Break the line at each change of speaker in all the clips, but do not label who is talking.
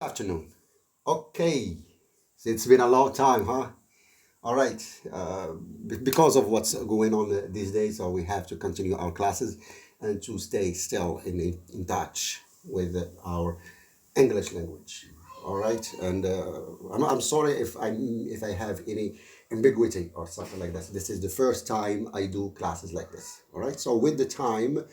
Afternoon. Okay, so it's been a long time, huh? All right. Because of what's going on these days, so we have to continue our classes and to stay still in touch with our English language. All right, and I'm sorry if I have any ambiguity or something like this. This is the first time I do classes like this. All right, so with the time,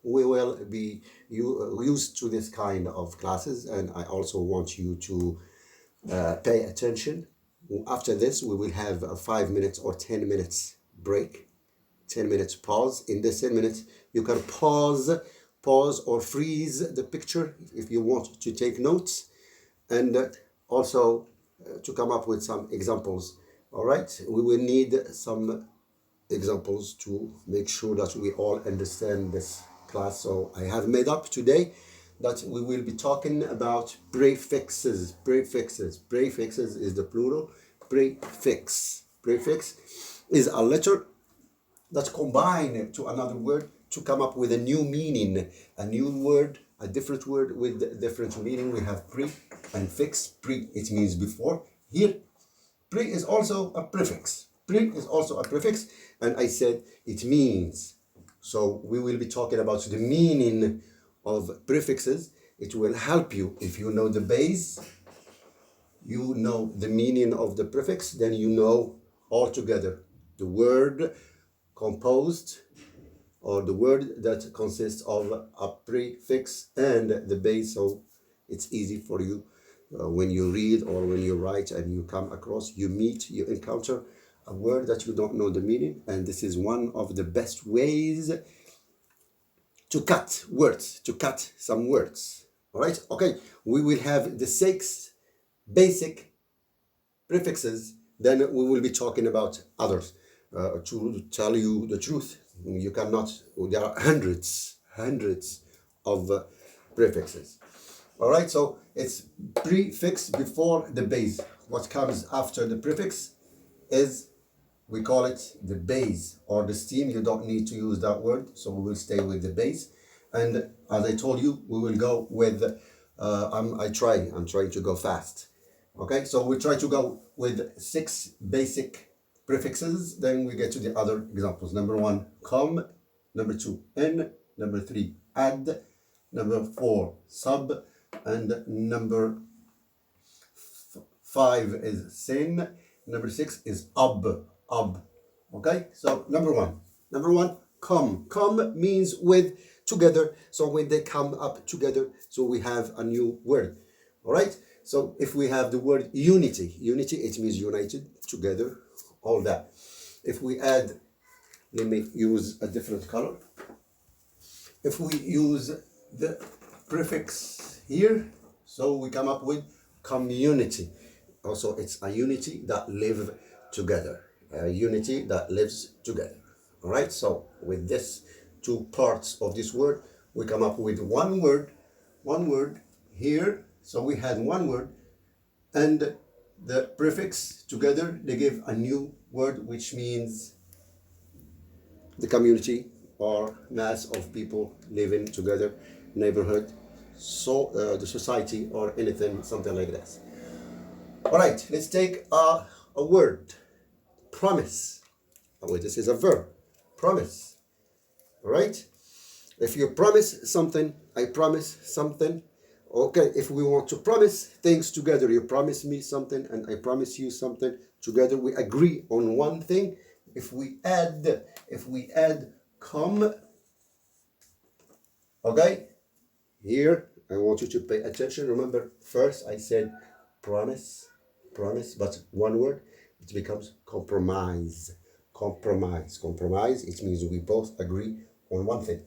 we will be used to this kind of classes, and I also want you to pay attention. After this, we will have a 5 minutes or 10 minutes break, 10 minutes pause. In this 10 minutes, you can pause or freeze the picture if you want to take notes, and also to come up with some examples. All right, we will need some examples to make sure that we all understand this class. So I have made up today that we will be talking about prefixes. Prefixes is the plural. Prefix is a letter that combine to another word to come up with a new meaning, a new word, a different word with different meaning. We have pre and fix. Pre, it means before. Here, pre is also a prefix. Pre is also a prefix, and I said it means. So we will be talking about the meaning of prefixes. It will help you if you know the base, you know the meaning of the prefix, then you know altogether the word composed or the word that consists of a prefix and the base. So it's easy for you when you read or when you write and you come across, you encounter a word that you don't know the meaning. And this is one of the best ways to cut words, to cut some words. All right. Okay. We will have the 6 basic prefixes. Then we will be talking about others. To tell you the truth, you cannot, there are hundreds of prefixes. All right, so it's prefix before the base. What comes after the prefix is, we call it the base or the stem. You don't need to use that word, so we will stay with the base. And as I told you, we will go with, I'm trying to go fast. Okay, so we try to go with 6 basic prefixes, then we get to the other examples. Number 1, come. Number 2, in. Number 3, add. Number 4, sub. And number 5 is sin. Number 6 is ab. Okay, so number 1, come. Come means with, together. So when they come up together, so we have a new word. All right, so if we have the word unity, it means united, together, all that. If we add, let me use a different color. If we use the prefix here, so we come up with community. Also, it's a unity that live together. A unity that lives together. All right, so with this 2 parts of this word, we come up with one word here. So we had one word, and the prefix together, they give a new word, which means the community or mass of people living together, neighborhood, so the society or anything, something like this. All right, let's take a word, promise. Oh, this is a verb, promise. All right, if you promise something, I promise something. Okay, if we want to promise things together, you promise me something and I promise you something, together we agree on one thing. If we add come, okay, here I want you to pay attention. Remember, first I said promise, but one word, it becomes compromise. Compromise, it means we both agree on one thing.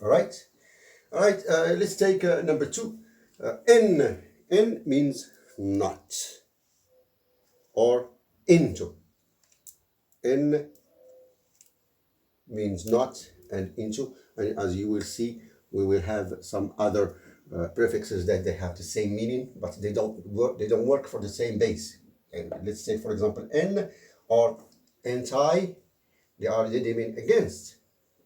All right, let's take number 2. In means not or into. In means not and into, and as you will see, we will have some other prefixes that they have the same meaning, but they don't work for the same base. And let's say, for example, in or anti, they mean against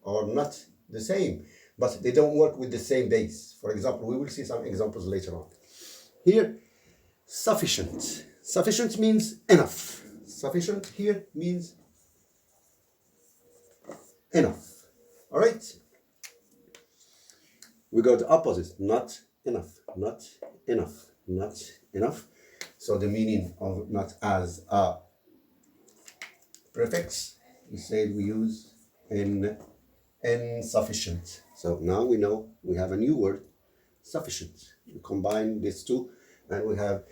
or not the same, but they don't work with the same base. For example, we will see some examples later on. Here, sufficient. Sufficient means enough. Sufficient here means enough. All right? We go to opposite. Not enough. Not enough. Not enough. So the meaning of not as a prefix, we say we use insufficient. So now we know we have a new word, sufficient. We combine these two and we have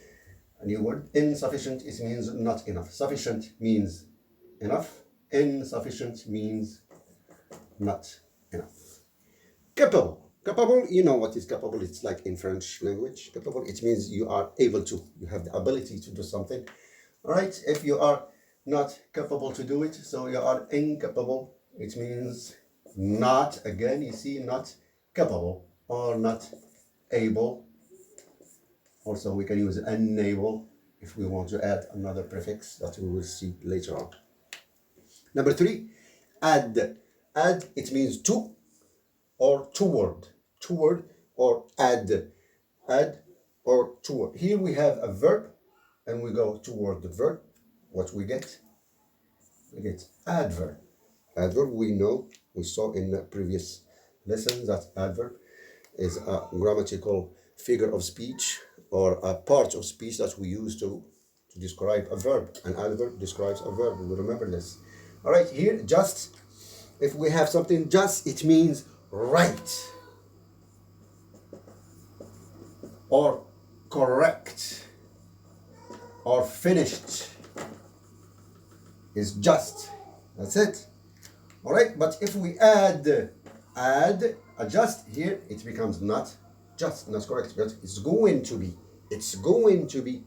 a new word. Insufficient, it means not enough. Sufficient means enough. Insufficient means not enough. Capable. Capable, you know what is capable. It's like in French language. Capable, it means you are able to. You have the ability to do something. All right? If you are not capable to do it, so you are incapable. It means not, again, you see, not capable or not able. Also, we can use unable if we want to add another prefix that we will see later on. Number 3, add. Add, it means to or toward. Toward or add. Add or toward. Here we have a verb and we go toward the verb. What we get? We get adverb. Adverb, we know, we saw in the previous lesson that adverb is a grammatical figure of speech or a part of speech that we use to describe a verb. An adverb describes a verb. We remember this. All right, here, just, if we have something just, it means right or correct or finished. Is just. That's it. All right, but if we add, adjust here, it becomes not just, not correct, but it's going to be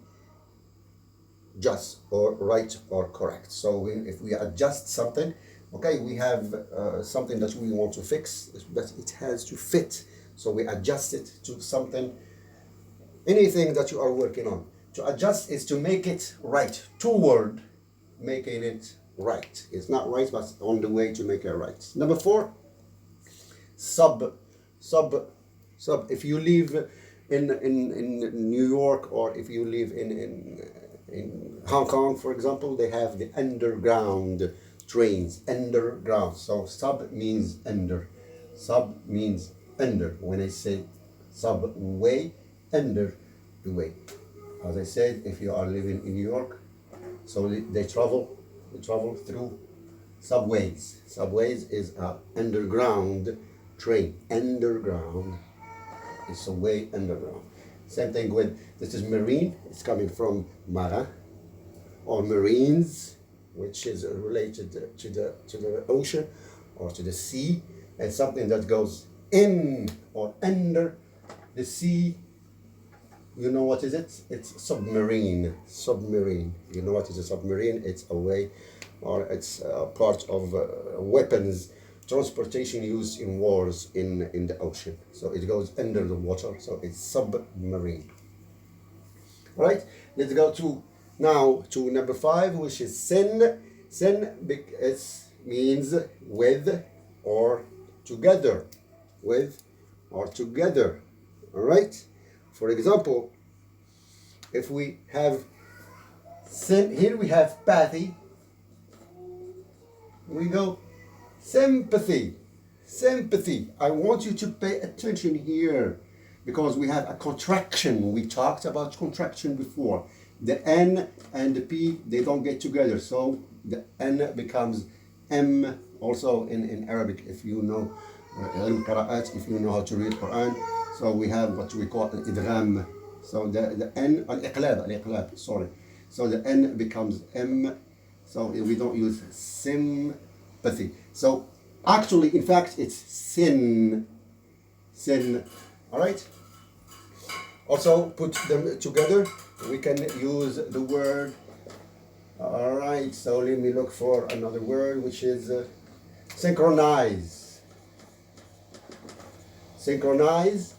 just or right or correct. So if we adjust something, okay, we have something that we want to fix, but it has to fit. So we adjust it to something, anything that you are working on. To adjust is to make it right, toward making it right. It's not right, but on the way to make it right. Number 4, sub. If you live in New York, or if you live in Hong Kong, for example, they have the underground trains. Underground. So sub means under. Sub means under. When I say subway, under the way. As I said, if you are living in New York, so they travel through subways. Subways is an underground train. Underground is a way underground. Same thing with, this is marine. It's coming from marin or marines, which is related to the ocean or to the sea, and something that goes in or under the sea. You know what is it? It's submarine. Submarine. You know what is a submarine? It's a way, or it's a part of weapons transportation used in wars in the ocean. So it goes under the water. So it's submarine. All right. Let's go to now to number 5, which is sin. Sin means with or together. With or together. All right. For example, if we have sin, here we have pathy, we go sympathy. Sympathy. I want you to pay attention here because we have a contraction. We talked about contraction before. The N and the P, they don't get together. So the N becomes M. Also in Arabic, if you know if you know how to read Quran. So we have what we call an idgham. So the N, al-iqlab, sorry. So the N becomes M. So we don't use sympathy. So actually, in fact, it's sin. Sin. All right? Also, put them together. We can use the word. All right, so let me look for another word, which is synchronize. Synchronize.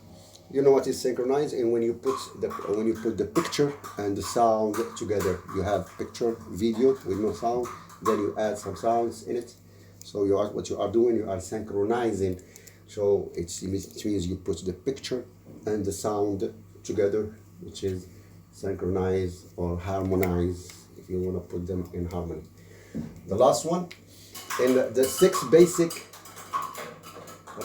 You know what is synchronize? And when you put the picture and the sound together, you have picture, video with no sound. Then you add some sounds in it. So what you are doing, you are synchronizing. So it means you put the picture and the sound together which is synchronize or harmonize, if you want to put them in harmony. The last one, in the 6 basic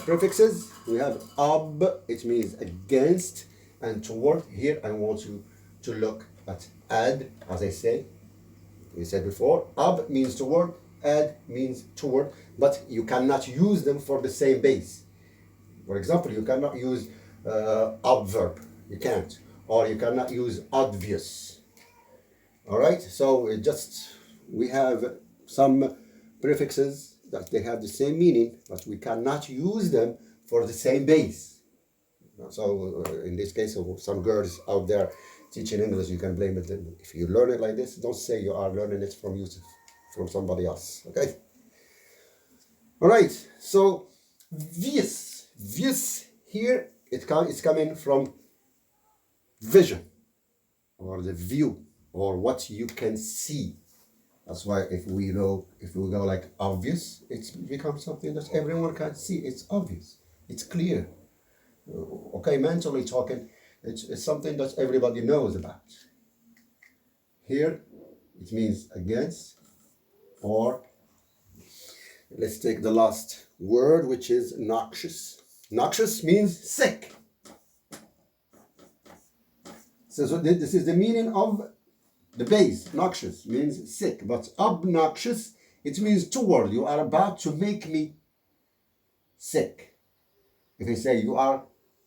prefixes, we have ab, it means against, and toward. Here I want you to look at ad, as I say. We said before, ab means toward, ad means toward, but you cannot use them for the same base. For example, you cannot use adverb, you can't, or you cannot use obvious. All right, so we have some prefixes that they have the same meaning, but we cannot use them for the same base. So in this case, some girls out there teaching English, you can blame it. If you learn it like this, don't say you are learning it from Youssef, from somebody else, okay? All right, so this here, it's coming from vision, or the view, or what you can see. That's why if we go like obvious, it becomes something that everyone can see. It's obvious, it's clear. Okay, mentally talking, it's something that everybody knows about. Here, it means against, or let's take the last word, which is noxious. Noxious means sick. So this is the meaning of the base. Noxious means sick, but obnoxious, it means toward. You are about to make me sick. If I say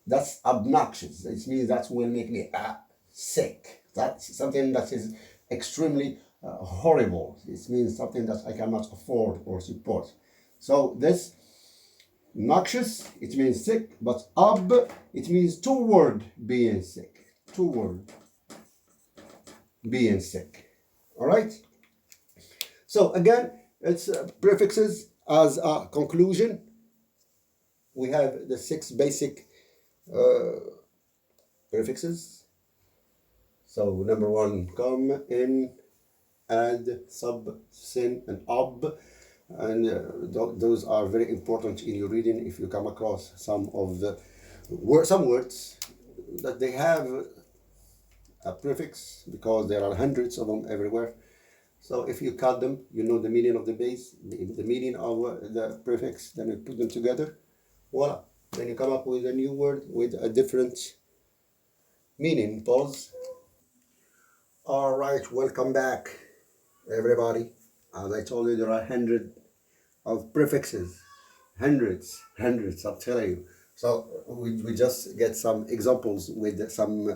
that's obnoxious, it means that will make me sick. That's something that is extremely horrible. It means something that I cannot afford or support. So this noxious, it means sick, but it means toward being sick. Toward being sick. All right? So again, it's prefixes as a conclusion. We have the 6 basic prefixes. So number 1, come, in, add, sub, sin, and ob. And those are very important in your reading. If you come across some words that they have a prefix, because there are hundreds of them everywhere. So if you cut them, you know the meaning of the base, the meaning of the prefix, then you put them together. Voila. Then you come up with a new word with a different meaning. Pause. All right, welcome back, everybody. As I told you, there are hundreds of prefixes. Hundreds, I'm telling you. So we just get some examples with some, we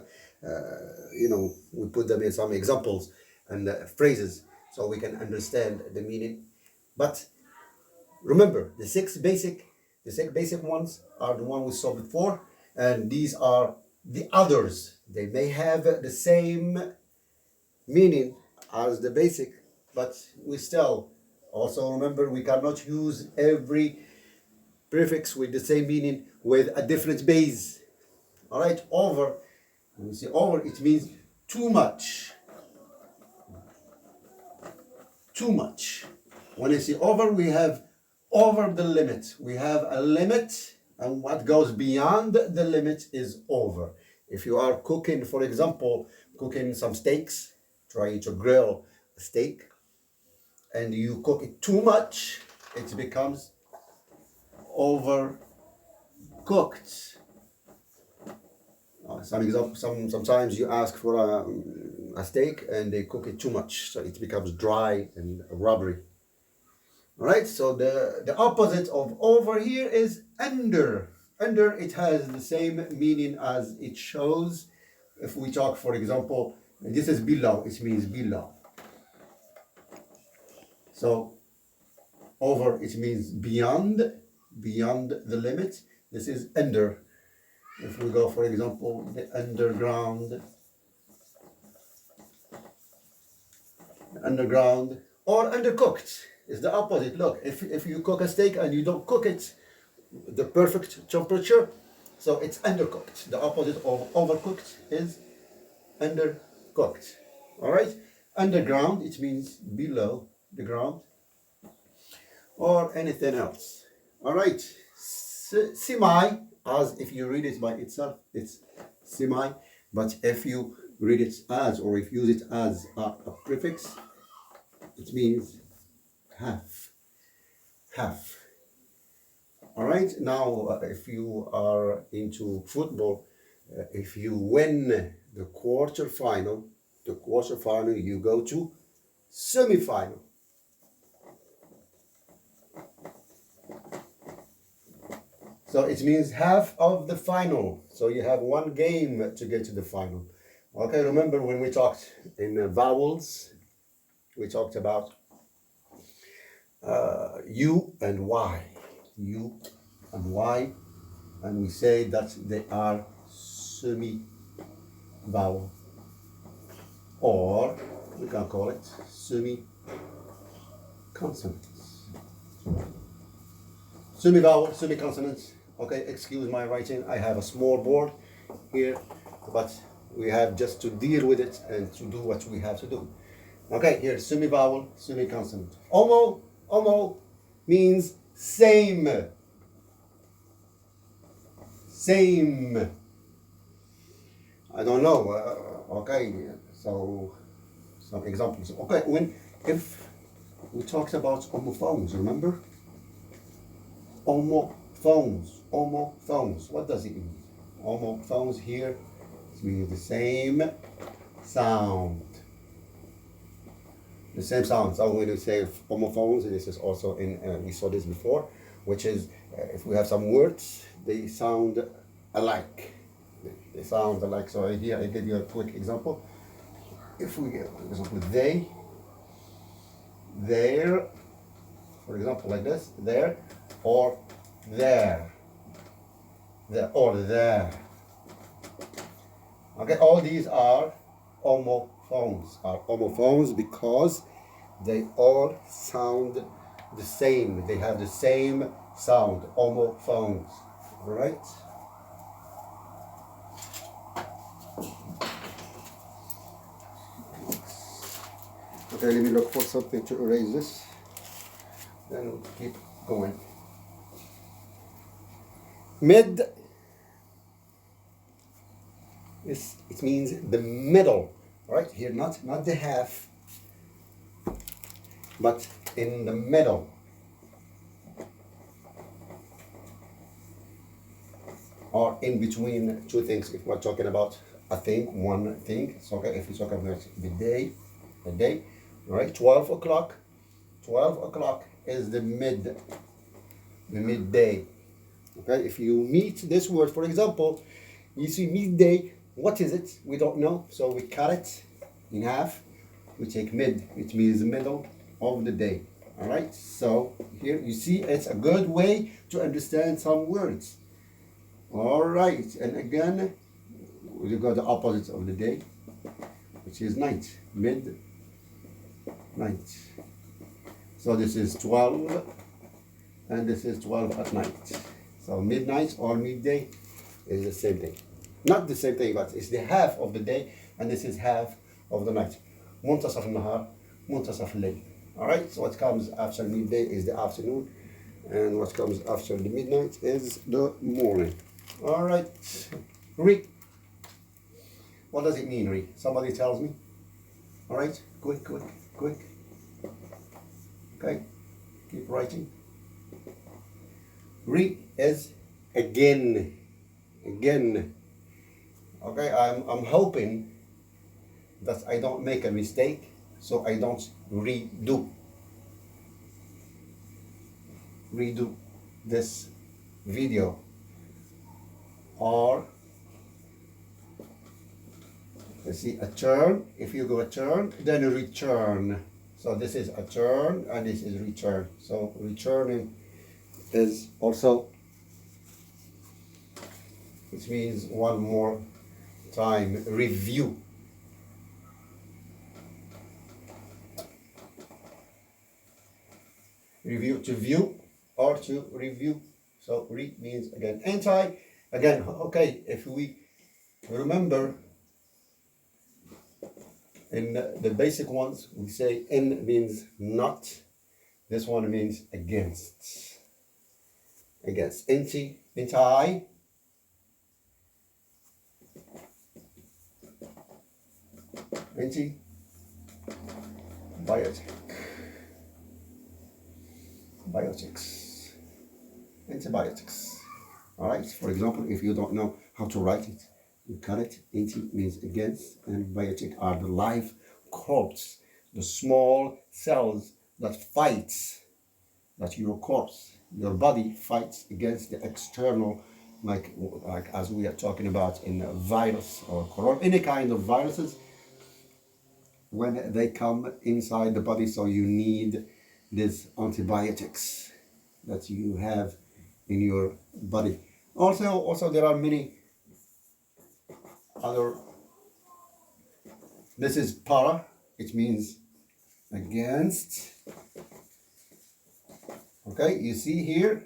put them in some examples and phrases so we can understand the meaning. But remember, the six basic ones are the one we saw before, and these are the others. They may have the same meaning as the basic, but we still also remember we cannot use every prefix with the same meaning with a different base. All right, over. When we say over, it means too much. Too much. When you say over, we have over the limit. We have a limit, and what goes beyond the limit is over. If you are cooking, for example, cooking some steaks, trying to grill a steak, and you cook it too much, it becomes overcooked. Sometimes you ask for a steak and they cook it too much, so it becomes dry and rubbery. All right, so the opposite of over here is under. Under, it has the same meaning as it shows. If we talk, for example, this is below, it means below. So over, it means beyond the limit. This is under. If we go, for example, the underground, or undercooked is the opposite. Look, if you cook a steak and you don't cook it the perfect temperature, so it's undercooked. The opposite of overcooked is undercooked. All right, underground, it means below the ground, or anything else. All right, semi, as if you read it by itself, it's semi. But if you read it as, or if you use it as a prefix, it means have. Have. All right. Now, if you are into football, if you win the quarterfinal, you go to semi-final. So it means half of the final. So you have one game to get to the final. Okay, remember when we talked in vowels, we talked about U and Y. U and Y, and we say that they are semi-vowel, or we can call it semi-consonants. Semi-vowel, semi-consonants. Okay, excuse my writing. I have a small board here, but we have just to deal with it and to do what we have to do. Okay, here, semi-vowel, semi-consonant. Omo means same. Same. I don't know. Okay, so some examples. Okay, if we talked about homophones, remember? Homophones. What does it mean? Homophones here, it means the same sound. The same sound. So when we say homophones, this is also in, we saw this before, which is if we have some words, they sound alike. They sound alike. So here I give you a quick example. If we get, for example, they, there, for example, like this, there, or there, or there. Okay, all these are homophones because they all sound the same. They have the same sound. Homophones. All right. Okay, let me look for something to erase this. Then we'll keep going. Mid. It means the middle, right here, not the half, but in the middle. Or in between two things. If we're talking about a thing, one thing. So okay, if we talk about the day, right? 12 o'clock. 12 o'clock is the midday. Okay, if you meet this word, for example, you see midday. What is it? We don't know. So we cut it in half. We take mid, which means the middle of the day. All right. So here you see it's a good way to understand some words. All right. And again, we got the opposite of the day, which is night. Midnight. So this is 12, and this is 12 at night. So midnight or midday is the same thing. Not the same thing, but it's the half of the day, and this is half of the night. منتصف النهار, منتصف الليل. All right. So what comes after midday is the afternoon, and what comes after the midnight is the morning. All right. Re. What does it mean, re? Somebody tells me. All right. Quick. Okay. Keep writing. Re is again. Okay, I'm hoping that I don't make a mistake, so I don't redo this video. Or let's see, a turn. If you go a turn, then a return. So this is a turn and this is return. So returning is also, which means one more time, review. Review, to view or to review. So re means again. Anti, again, okay, if we remember in the basic ones, we say in means not. This one means against. Against. Anti. Biotics. Antibiotics. All right. For example, if you don't know how to write it, you cut it. Anti means against, and biotic are the live corpse, the small cells that fights, that your corpse, your body fights against the external, like as we are talking about in a virus or corona, any kind of viruses, when they come inside the body. So you need these antibiotics that you have in your body. Also there are many other. This is para, it means against. Okay, you see here,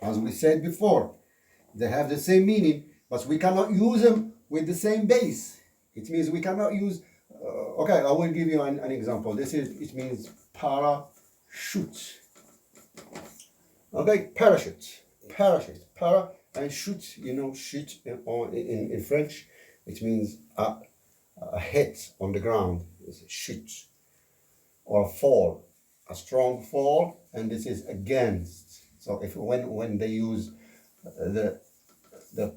as we said before, they have the same meaning, but we cannot use them with the same base. It means we cannot use. Okay, I will give you an example. It means parachute. Okay, parachute, para and shoot. You know, shoot in French, it means a hit on the ground. It's a shoot, or a fall, a strong fall, and this is against. So if when they use the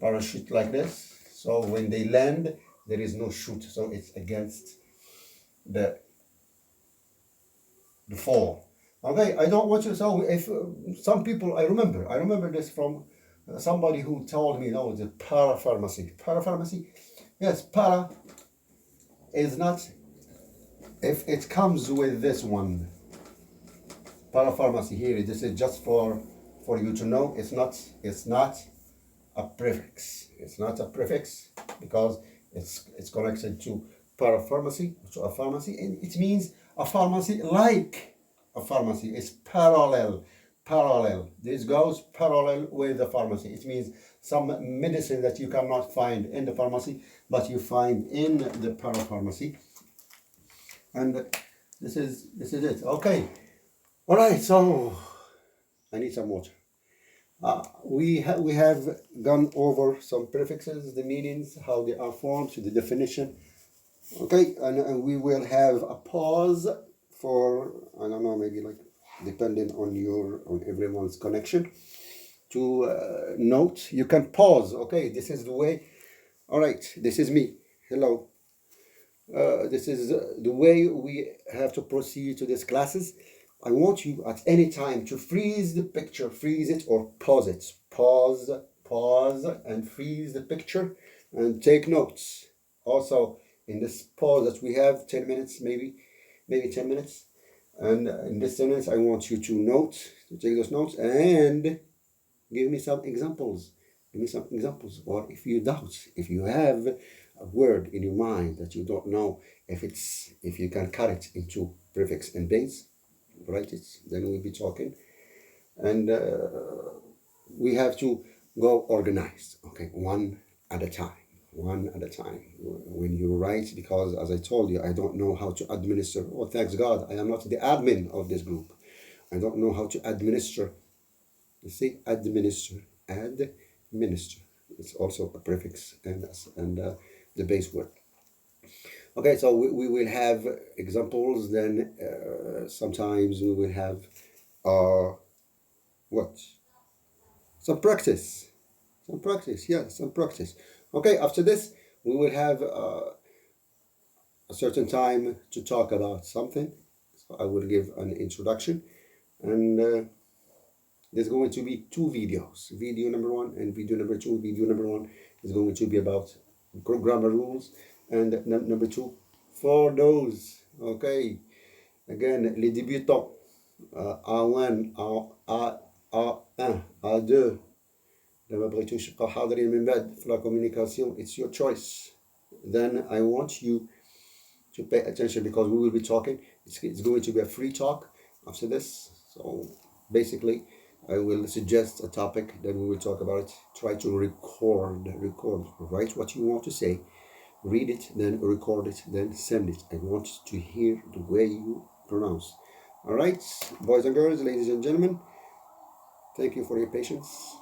parachute like this, so when they land, there is no shoot, so it's against the fall. Okay, I don't want you. So if some people, I remember this from somebody who told me, no, the parapharmacy. Parapharmacy, yes, para is not. If it comes with this one, parapharmacy here, this is just for you to know. It's not a prefix. It's not a prefix because it's connected to parapharmacy, to a pharmacy, and it means a pharmacy like a pharmacy. It's parallel. This goes parallel with the pharmacy. It means some medicine that you cannot find in the pharmacy, but you find in the parapharmacy. And this is it. Okay. All right. So I need some water. We have gone over some prefixes, the meanings, how they are formed, the definition. Okay, and we will have a pause for, I don't know, maybe like depending on everyone's connection to note. You can pause. Okay, this is the way. All right, this is me. Hello. This is the way we have to proceed to these classes. I want you at any time to freeze the picture, freeze it or pause it. Pause and freeze the picture and take notes. Also, in this pause that we have 10 minutes, maybe 10 minutes. And in this 10 minutes, I want you to take those notes and give me some examples. Or if you doubt, if you have a word in your mind that you don't know if you can cut it into prefix and base, write it, then we'll be talking. And we have to go organized, okay, one at a time. When you write, because as I told you, I don't know how to administer. Oh, thanks God, I am not the admin of this group. I don't know how to administer. You see, administer. It's also a prefix and the base word. Okay, so we will have examples, then sometimes we will have some practice. Okay, after this, we will have a certain time to talk about something. So I will give an introduction, and there's going to be two videos. Video number 1 and video number 2. Video number 1 is going to be about grammar rules, and number 2 for those. Okay, again, les débutants, A1, A1, A2. لما بغيتوش تبقاو حاضرين من بعد في la communication, it's your choice. Then I want you to pay attention because we will be talking. It's going to be a free talk after this. So basically, I will suggest a topic, then we will talk about it. Try to record. Write what you want to say, read it, then record it, then send it. I want to hear the way you pronounce. All right, boys and girls, ladies and gentlemen, thank you for your patience.